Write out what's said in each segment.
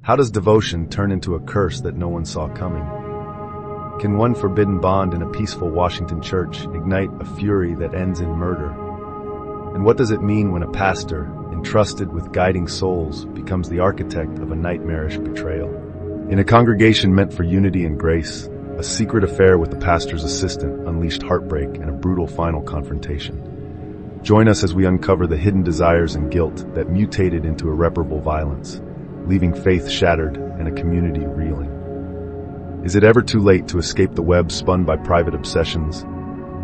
How does devotion turn into a curse that no one saw coming? Can one forbidden bond in a peaceful Washington church ignite a fury that ends in murder? And what does it mean when a pastor, entrusted with guiding souls, becomes the architect of a nightmarish betrayal? In a congregation meant for unity and grace, a secret affair with the pastor's assistant unleashed heartbreak and a brutal final confrontation. Join us as we uncover the hidden desires and guilt that mutated into irreparable violence, leaving faith shattered and a community reeling. Is it ever too late to escape the web spun by private obsessions?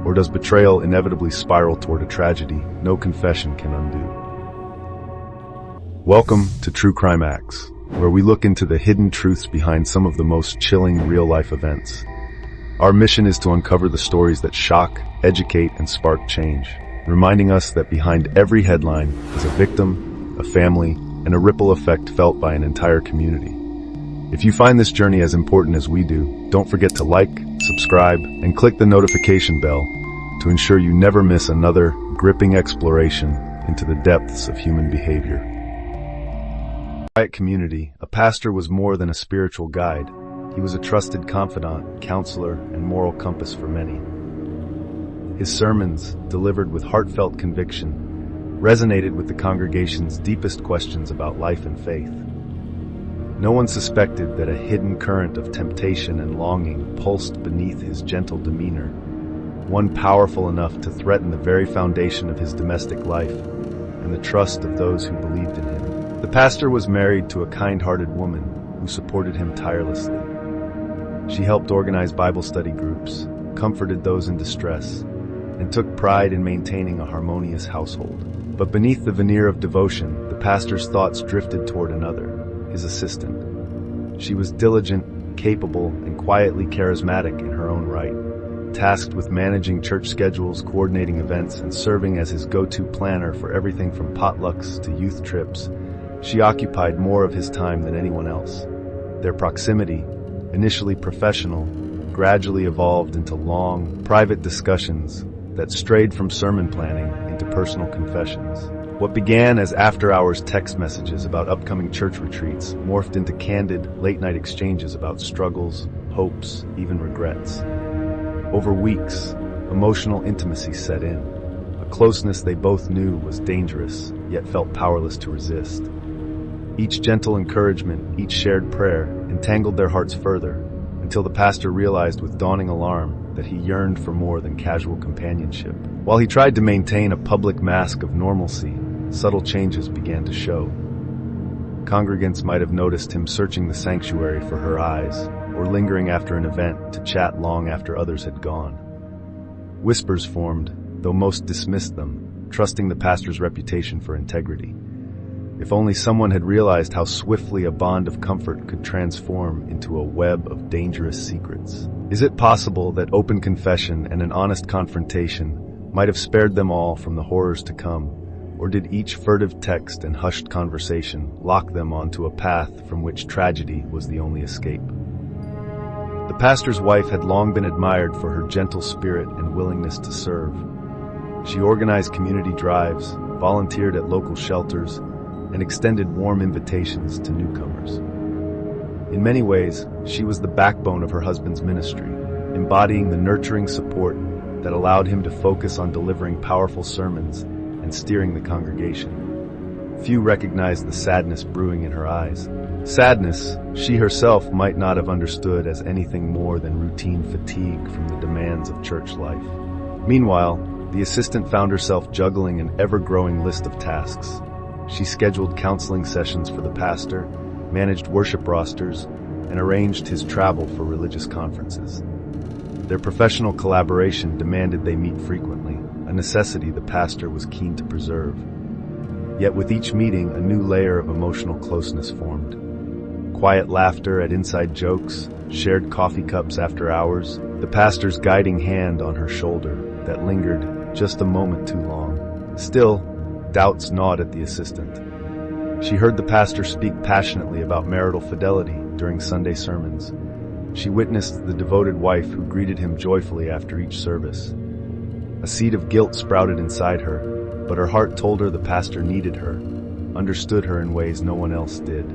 Or does betrayal inevitably spiral toward a tragedy no confession can undo? Welcome to True Crime Acts, where we look into the hidden truths behind some of the most chilling real-life events. Our mission is to uncover the stories that shock, educate, and spark change, reminding us that behind every headline is a victim, a family, and a ripple effect felt by an entire community. If you find this journey as important as we do, don't forget to like, subscribe, and click the notification bell to ensure you never miss another gripping exploration into the depths of human behavior. In the quiet community, a pastor was more than a spiritual guide. He was a trusted confidant, counselor, and moral compass for many. His sermons, delivered with heartfelt conviction, resonated with the congregation's deepest questions about life and faith. No one suspected that a hidden current of temptation and longing pulsed beneath his gentle demeanor, one powerful enough to threaten the very foundation of his domestic life and the trust of those who believed in him. The pastor was married to a kind-hearted woman who supported him tirelessly. She helped organize Bible study groups, comforted those in distress, and took pride in maintaining a harmonious household. But beneath the veneer of devotion, the pastor's thoughts drifted toward another, his assistant. She was diligent, capable, and quietly charismatic in her own right, tasked with managing church schedules, coordinating events, and serving as his go-to planner for everything from potlucks to youth trips. She occupied more of his time than anyone else. Their proximity, initially professional, gradually evolved into long, private discussions that strayed from sermon planning into personal confessions. What began as after-hours text messages about upcoming church retreats morphed into candid, late-night exchanges about struggles, hopes, even regrets. Over weeks, emotional intimacy set in, a closeness they both knew was dangerous, yet felt powerless to resist. Each gentle encouragement, each shared prayer, entangled their hearts further, until the pastor realized with dawning alarm that he yearned for more than casual companionship. While he tried to maintain a public mask of normalcy, subtle changes began to show. Congregants might have noticed him searching the sanctuary for her eyes, or lingering after an event to chat long after others had gone. Whispers formed, though most dismissed them, trusting the pastor's reputation for integrity. If only someone had realized how swiftly a bond of comfort could transform into a web of dangerous secrets. Is it possible that open confession and an honest confrontation might have spared them all from the horrors to come? Or did each furtive text and hushed conversation lock them onto a path from which tragedy was the only escape? The pastor's wife had long been admired for her gentle spirit and willingness to serve. She organized community drives, volunteered at local shelters, and extended warm invitations to newcomers. In many ways, she was the backbone of her husband's ministry, embodying the nurturing support that allowed him to focus on delivering powerful sermons and steering the congregation. Few recognized the sadness brewing in her eyes. Sadness she herself might not have understood as anything more than routine fatigue from the demands of church life. Meanwhile, the assistant found herself juggling an ever-growing list of tasks. She scheduled counseling sessions for the pastor, managed worship rosters, and arranged his travel for religious conferences. Their professional collaboration demanded they meet frequently, a necessity the pastor was keen to preserve. Yet with each meeting, a new layer of emotional closeness formed. Quiet laughter at inside jokes, shared coffee cups after hours, the pastor's guiding hand on her shoulder that lingered just a moment too long. Still, doubts gnawed at the assistant. She heard the pastor speak passionately about marital fidelity during Sunday sermons. She witnessed the devoted wife who greeted him joyfully after each service. A seed of guilt sprouted inside her, but her heart told her the pastor needed her, understood her in ways no one else did.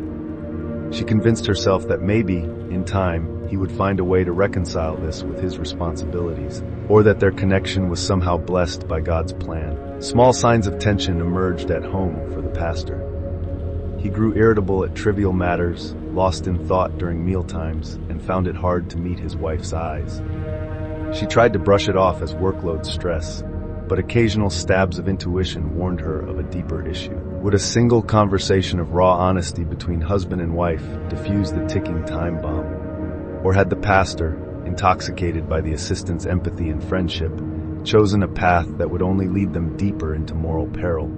She convinced herself that maybe, in time, he would find a way to reconcile this with his responsibilities, or that their connection was somehow blessed by God's plan. Small signs of tension emerged at home for the pastor. He grew irritable at trivial matters, lost in thought during mealtimes, and found it hard to meet his wife's eyes. She tried to brush it off as workload stress, but occasional stabs of intuition warned her of a deeper issue. Would a single conversation of raw honesty between husband and wife defuse the ticking time bomb? Or had the pastor, intoxicated by the assistant's empathy and friendship, chosen a path that would only lead them deeper into moral peril,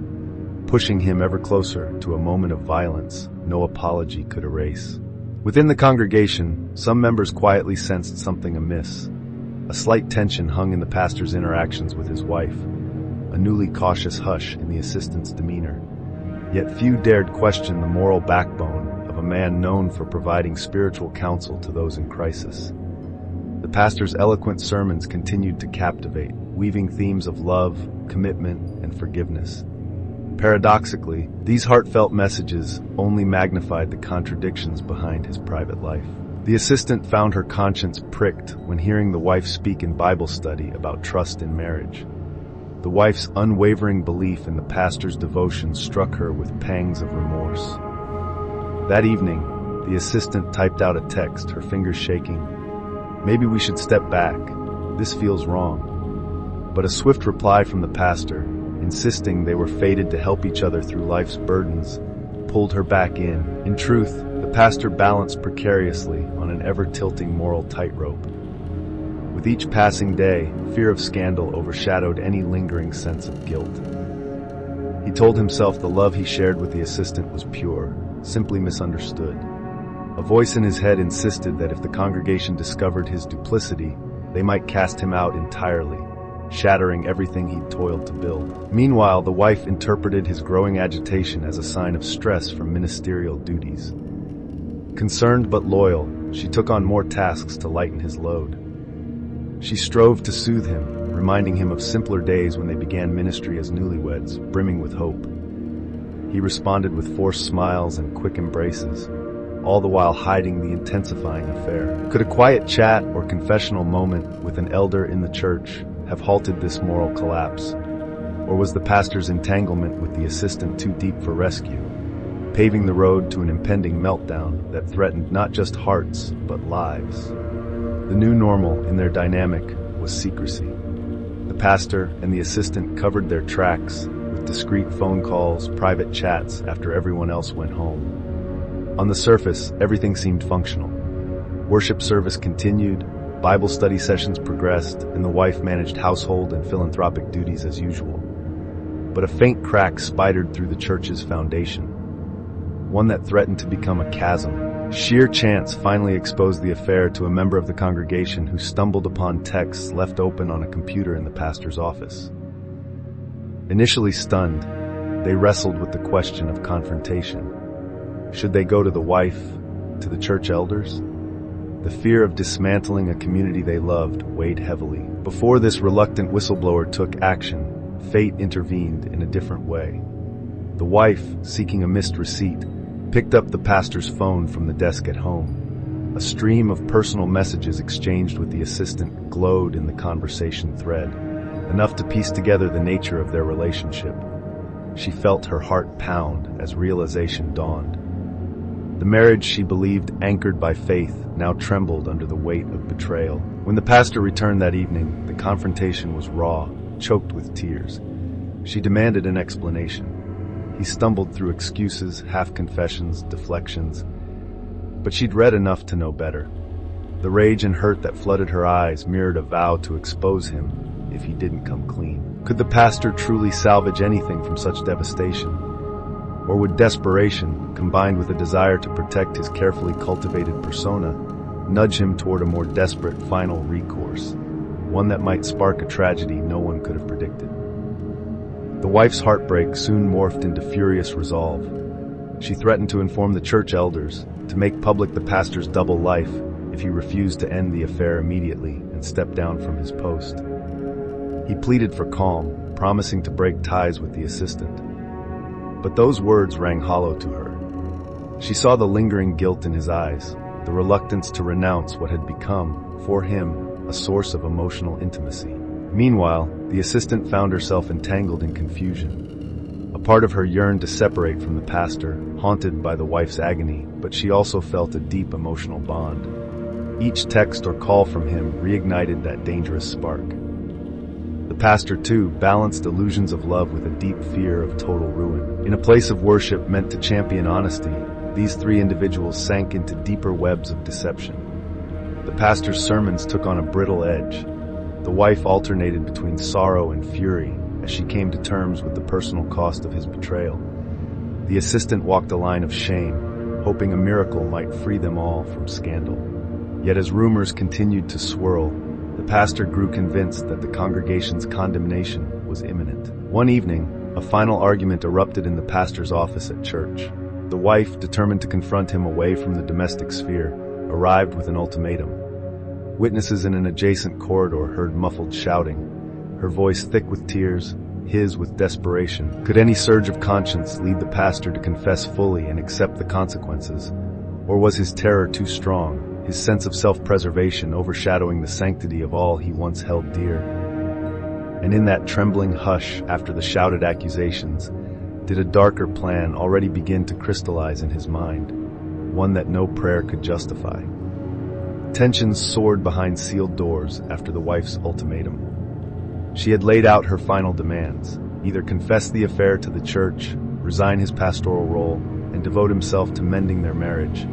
pushing him ever closer to a moment of violence no apology could erase? Within the congregation, some members quietly sensed something amiss. A slight tension hung in the pastor's interactions with his wife, a newly cautious hush in the assistant's demeanor. Yet few dared question the moral backbone of a man known for providing spiritual counsel to those in crisis. The pastor's eloquent sermons continued to captivate, weaving themes of love, commitment, and forgiveness. Paradoxically, these heartfelt messages only magnified the contradictions behind his private life. The assistant found her conscience pricked when hearing the wife speak in Bible study about trust in marriage. The wife's unwavering belief in the pastor's devotion struck her with pangs of remorse. That evening, the assistant typed out a text, her fingers shaking. "Maybe we should step back. This feels wrong." But a swift reply from the pastor, insisting they were fated to help each other through life's burdens, pulled her back in. In truth, the pastor balanced precariously on an ever-tilting moral tightrope. With each passing day, fear of scandal overshadowed any lingering sense of guilt. He told himself the love he shared with the assistant was pure, simply misunderstood. A voice in his head insisted that if the congregation discovered his duplicity, they might cast him out entirely, shattering everything he'd toiled to build. Meanwhile, the wife interpreted his growing agitation as a sign of stress from ministerial duties. Concerned but loyal, she took on more tasks to lighten his load. She strove to soothe him, reminding him of simpler days when they began ministry as newlyweds, brimming with hope. He responded with forced smiles and quick embraces, all the while hiding the intensifying affair. Could a quiet chat or confessional moment with an elder in the church have halted this moral collapse? Or was the pastor's entanglement with the assistant too deep for rescue, paving the road to an impending meltdown that threatened not just hearts, but lives? The new normal in their dynamic was secrecy. The pastor and the assistant covered their tracks with discreet phone calls, private chats after everyone else went home. On the surface, everything seemed functional. Worship service continued, Bible study sessions progressed, and the wife managed household and philanthropic duties as usual. But a faint crack spidered through the church's foundation, one that threatened to become a chasm. Sheer chance finally exposed the affair to a member of the congregation who stumbled upon texts left open on a computer in the pastor's office. Initially stunned, they wrestled with the question of confrontation. Should they go to the wife, to the church elders? The fear of dismantling a community they loved weighed heavily. Before this reluctant whistleblower took action, fate intervened in a different way. The wife, seeking a missed receipt, picked up the pastor's phone from the desk at home. A stream of personal messages exchanged with the assistant glowed in the conversation thread, enough to piece together the nature of their relationship. She felt her heart pound as realization dawned. The marriage she believed anchored by faith now trembled under the weight of betrayal. When the pastor returned that evening, the confrontation was raw, choked with tears. She demanded an explanation. He stumbled through excuses, half-confessions, deflections. But she'd read enough to know better. The rage and hurt that flooded her eyes mirrored a vow to expose him if he didn't come clean. Could the pastor truly salvage anything from such devastation? Or would desperation, combined with a desire to protect his carefully cultivated persona, nudge him toward a more desperate final recourse, one that might spark a tragedy no one could have predicted? The wife's heartbreak soon morphed into furious resolve. She threatened to inform the church elders, to make public the pastor's double life if he refused to end the affair immediately and step down from his post. He pleaded for calm, promising to break ties with the assistant. But those words rang hollow to her. She saw the lingering guilt in his eyes, the reluctance to renounce what had become, for him, a source of emotional intimacy. Meanwhile, the assistant found herself entangled in confusion. A part of her yearned to separate from the pastor, haunted by the wife's agony, but she also felt a deep emotional bond. Each text or call from him reignited that dangerous spark. The pastor, too, balanced illusions of love with a deep fear of total ruin. In a place of worship meant to champion honesty, these three individuals sank into deeper webs of deception. The pastor's sermons took on a brittle edge. The wife alternated between sorrow and fury as she came to terms with the personal cost of his betrayal. The assistant walked a line of shame, hoping a miracle might free them all from scandal. Yet as rumors continued to swirl, the pastor grew convinced that the congregation's condemnation was imminent. One evening, a final argument erupted in the pastor's office at church. The wife, determined to confront him away from the domestic sphere, arrived with an ultimatum. Witnesses in an adjacent corridor heard muffled shouting, her voice thick with tears, his with desperation. Could any surge of conscience lead the pastor to confess fully and accept the consequences? Or was his terror too strong, his sense of self-preservation overshadowing the sanctity of all he once held dear? And in that trembling hush after the shouted accusations, did a darker plan already begin to crystallize in his mind, one that no prayer could justify? Tensions soared behind sealed doors after the wife's ultimatum. She had laid out her final demands: either confess the affair to the church, resign his pastoral role, and devote himself to mending their marriage,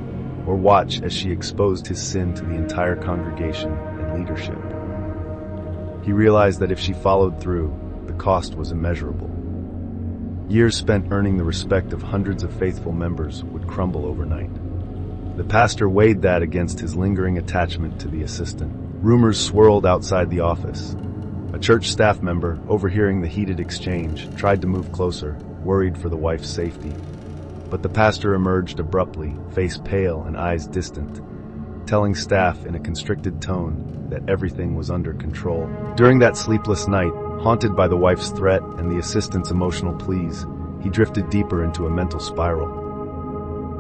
or watch as she exposed his sin to the entire congregation and leadership. He realized that if she followed through, the cost was immeasurable. Years spent earning the respect of hundreds of faithful members would crumble overnight. The pastor weighed that against his lingering attachment to the assistant. Rumors swirled outside the office. A church staff member, overhearing the heated exchange, tried to move closer, worried for the wife's safety. But the pastor emerged abruptly, face pale and eyes distant, telling staff in a constricted tone that everything was under control. During that sleepless night, haunted by the wife's threat and the assistant's emotional pleas, he drifted deeper into a mental spiral.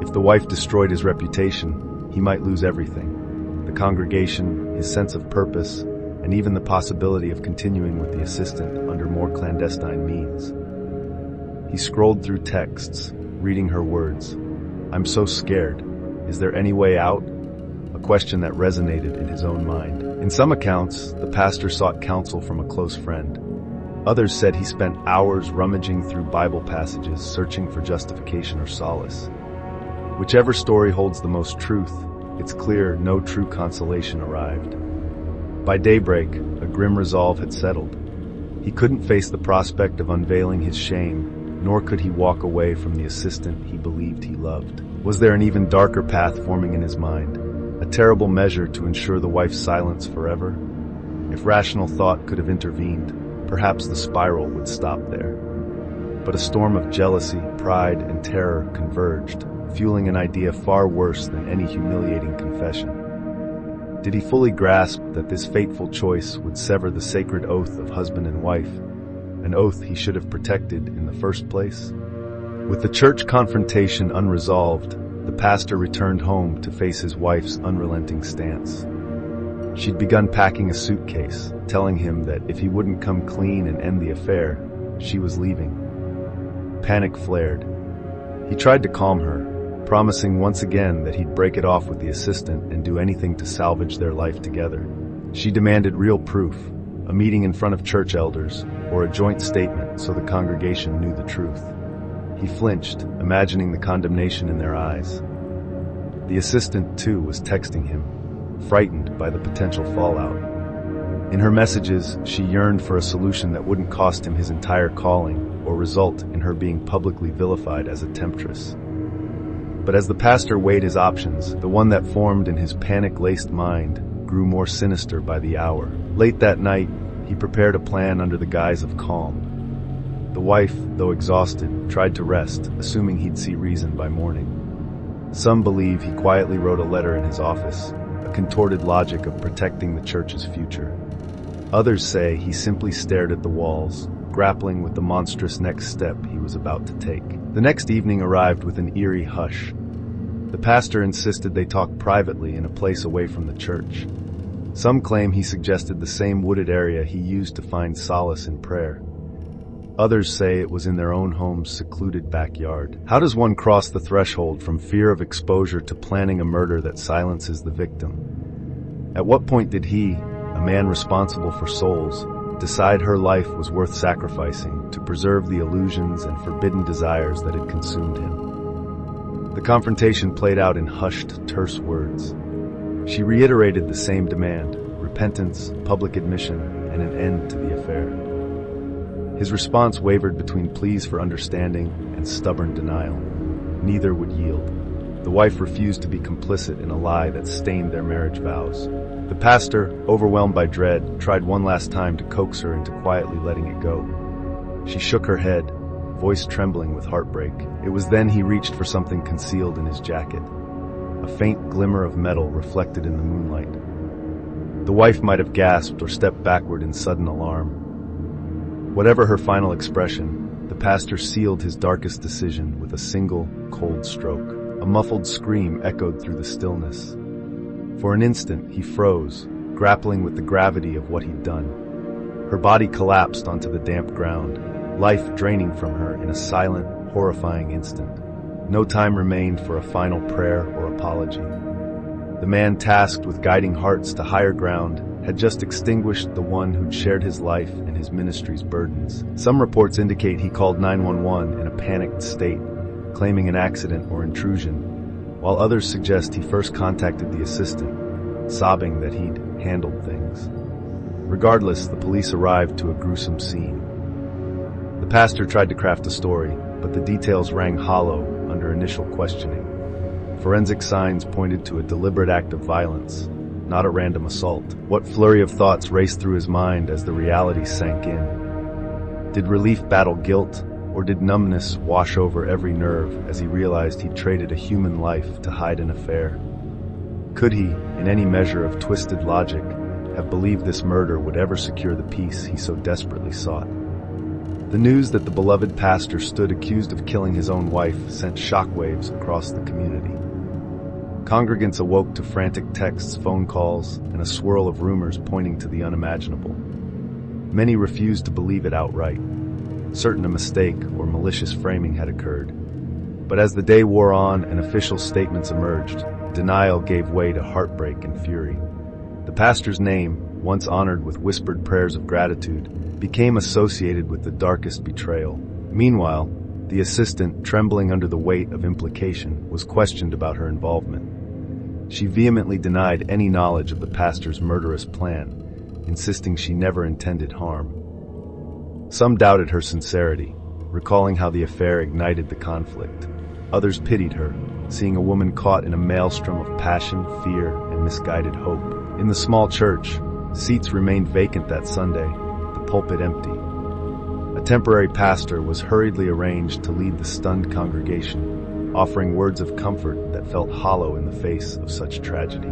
If the wife destroyed his reputation, he might lose everything: the congregation, his sense of purpose, and even the possibility of continuing with the assistant under more clandestine means. He scrolled through texts, reading her words. "I'm so scared. Is there any way out?" A question that resonated in his own mind. In some accounts, the pastor sought counsel from a close friend. Others said he spent hours rummaging through Bible passages, searching for justification or solace. Whichever story holds the most truth, it's clear no true consolation arrived. By daybreak, a grim resolve had settled. He couldn't face the prospect of unveiling his shame, nor could he walk away from the assistant he believed he loved. Was there an even darker path forming in his mind? A terrible measure to ensure the wife's silence forever? If rational thought could have intervened, perhaps the spiral would stop there. But a storm of jealousy, pride, and terror converged, fueling an idea far worse than any humiliating confession. Did he fully grasp that this fateful choice would sever the sacred oath of husband and wife, an oath he should have protected in the first place? With the church confrontation unresolved, the pastor returned home to face his wife's unrelenting stance. She'd begun packing a suitcase, telling him that if he wouldn't come clean and end the affair, she was leaving. Panic flared. He tried to calm her, promising once again that he'd break it off with the assistant and do anything to salvage their life together. She demanded real proof, a meeting in front of church elders, or a joint statement so the congregation knew the truth. He flinched, imagining the condemnation in their eyes. The assistant, too, was texting him, frightened by the potential fallout. In her messages, she yearned for a solution that wouldn't cost him his entire calling or result in her being publicly vilified as a temptress. But as the pastor weighed his options, the one that formed in his panic-laced mind grew more sinister by the hour. Late that night, he prepared a plan under the guise of calm. The wife, though exhausted, tried to rest, assuming he'd see reason by morning. Some believe he quietly wrote a letter in his office, a contorted logic of protecting the church's future. Others say he simply stared at the walls, grappling with the monstrous next step he was about to take. The next evening arrived with an eerie hush. The pastor insisted they talk privately in a place away from the church. Some claim he suggested the same wooded area he used to find solace in prayer. Others say it was in their own home's secluded backyard. How does one cross the threshold from fear of exposure to planning a murder that silences the victim? At what point did he, a man responsible for souls, decide her life was worth sacrificing to preserve the illusions and forbidden desires that had consumed him? The confrontation played out in hushed, terse words. She reiterated the same demand: repentance, public admission, and an end to the affair. His response wavered between pleas for understanding and stubborn denial. Neither would yield. The wife refused to be complicit in a lie that stained their marriage vows. The pastor, overwhelmed by dread, tried one last time to coax her into quietly letting it go. She shook her head, voice trembling with heartbreak. It was then he reached for something concealed in his jacket. A faint glimmer of metal reflected in the moonlight. The wife might have gasped or stepped backward in sudden alarm. Whatever her final expression, the pastor sealed his darkest decision with a single, cold stroke. A muffled scream echoed through the stillness. For an instant, he froze, grappling with the gravity of what he'd done. Her body collapsed onto the damp ground, life draining from her in a silent, horrifying instant. No time remained for a final prayer or apology. The man tasked with guiding hearts to higher ground had just extinguished the one who'd shared his life and his ministry's burdens. Some reports indicate he called 911 in a panicked state, claiming an accident or intrusion, while others suggest he first contacted the assistant, sobbing that he'd handled things. Regardless, the police arrived to a gruesome scene. The pastor tried to craft a story, but the details rang hollow under initial questioning. Forensic signs pointed to a deliberate act of violence, not a random assault. What flurry of thoughts raced through his mind as the reality sank in? Did relief battle guilt, or did numbness wash over every nerve as he realized he'd traded a human life to hide an affair? Could he, in any measure of twisted logic, have believed this murder would ever secure the peace he so desperately sought? The news that the beloved pastor stood accused of killing his own wife sent shockwaves across the community. Congregants awoke to frantic texts, phone calls, and a swirl of rumors pointing to the unimaginable. Many refused to believe it outright, certain a mistake or malicious framing had occurred. But as the day wore on and official statements emerged, denial gave way to heartbreak and fury. The pastor's name, once honored with whispered prayers of gratitude, became associated with the darkest betrayal. Meanwhile, the assistant, trembling under the weight of implication, was questioned about her involvement. She vehemently denied any knowledge of the pastor's murderous plan, insisting she never intended harm. Some doubted her sincerity, recalling how the affair ignited the conflict. Others pitied her, seeing a woman caught in a maelstrom of passion, fear, and misguided hope. In the small church, seats remained vacant that Sunday, the pulpit empty. A temporary pastor was hurriedly arranged to lead the stunned congregation, offering words of comfort that felt hollow in the face of such tragedy.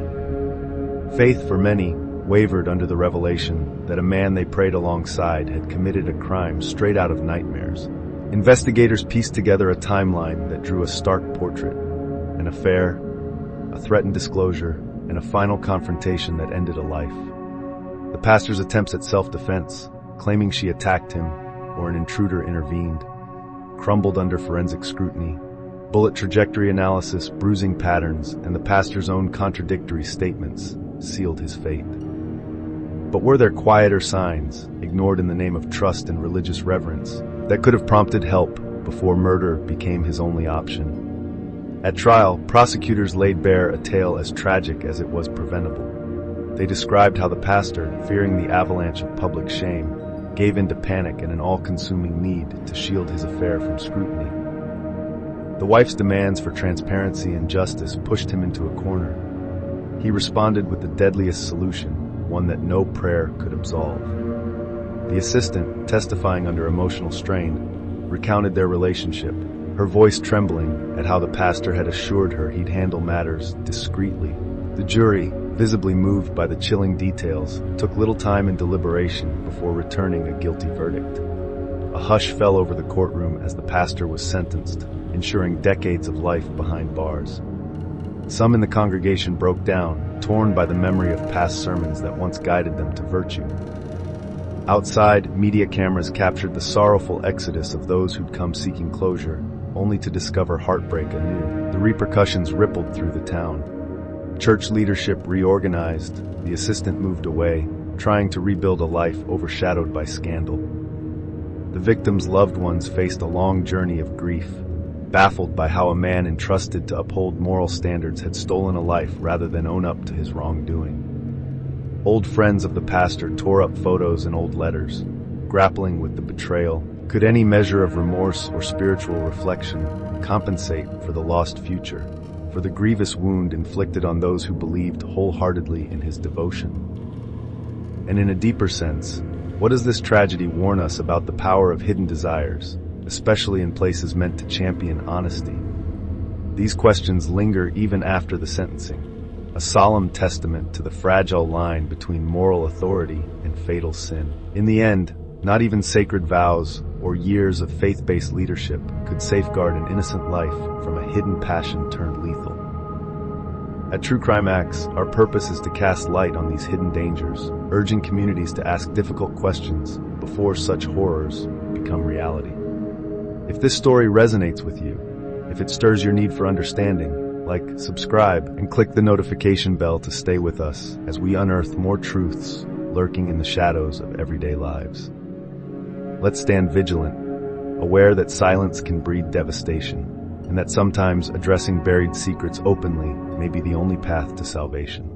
Faith for many wavered under the revelation that a man they prayed alongside had committed a crime straight out of nightmares. Investigators pieced together a timeline that drew a stark portrait: an affair, a threatened disclosure, and a final confrontation that ended a life. The pastor's attempts at self-defense, claiming she attacked him or an intruder intervened, crumbled under forensic scrutiny. Bullet trajectory analysis, bruising patterns, and the pastor's own contradictory statements sealed his fate. But were there quieter signs, ignored in the name of trust and religious reverence, that could have prompted help before murder became his only option? At trial, prosecutors laid bare a tale as tragic as it was preventable. They described how the pastor, fearing the avalanche of public shame, gave in to panic and an all-consuming need to shield his affair from scrutiny. The wife's demands for transparency and justice pushed him into a corner. He responded with the deadliest solution, one that no prayer could absolve. The assistant, testifying under emotional strain, recounted their relationship, her voice trembling at how the pastor had assured her he'd handle matters discreetly. The jury, visibly moved by the chilling details, took little time in deliberation before returning a guilty verdict. A hush fell over the courtroom as the pastor was sentenced, ensuring decades of life behind bars. Some in the congregation broke down, torn by the memory of past sermons that once guided them to virtue. Outside, media cameras captured the sorrowful exodus of those who'd come seeking closure, only to discover heartbreak anew. The repercussions rippled through the town. Church leadership reorganized, the assistant moved away, trying to rebuild a life overshadowed by scandal. The victims' loved ones faced a long journey of grief, baffled by how a man entrusted to uphold moral standards had stolen a life rather than own up to his wrongdoing. Old friends of the pastor tore up photos and old letters, grappling with the betrayal. Could any measure of remorse or spiritual reflection compensate for the lost future, for the grievous wound inflicted on those who believed wholeheartedly in his devotion? And in a deeper sense, what does this tragedy warn us about the power of hidden desires, especially in places meant to champion honesty? These questions linger even after the sentencing, a solemn testament to the fragile line between moral authority and fatal sin. In the end, not even sacred vows or years of faith-based leadership could safeguard an innocent life from a hidden passion turned lethal. At True Crime Acts, our purpose is to cast light on these hidden dangers, urging communities to ask difficult questions before such horrors become reality. If this story resonates with you, if it stirs your need for understanding, like, subscribe, and click the notification bell to stay with us as we unearth more truths lurking in the shadows of everyday lives. Let's stand vigilant, aware that silence can breed devastation, and that sometimes addressing buried secrets openly may be the only path to salvation.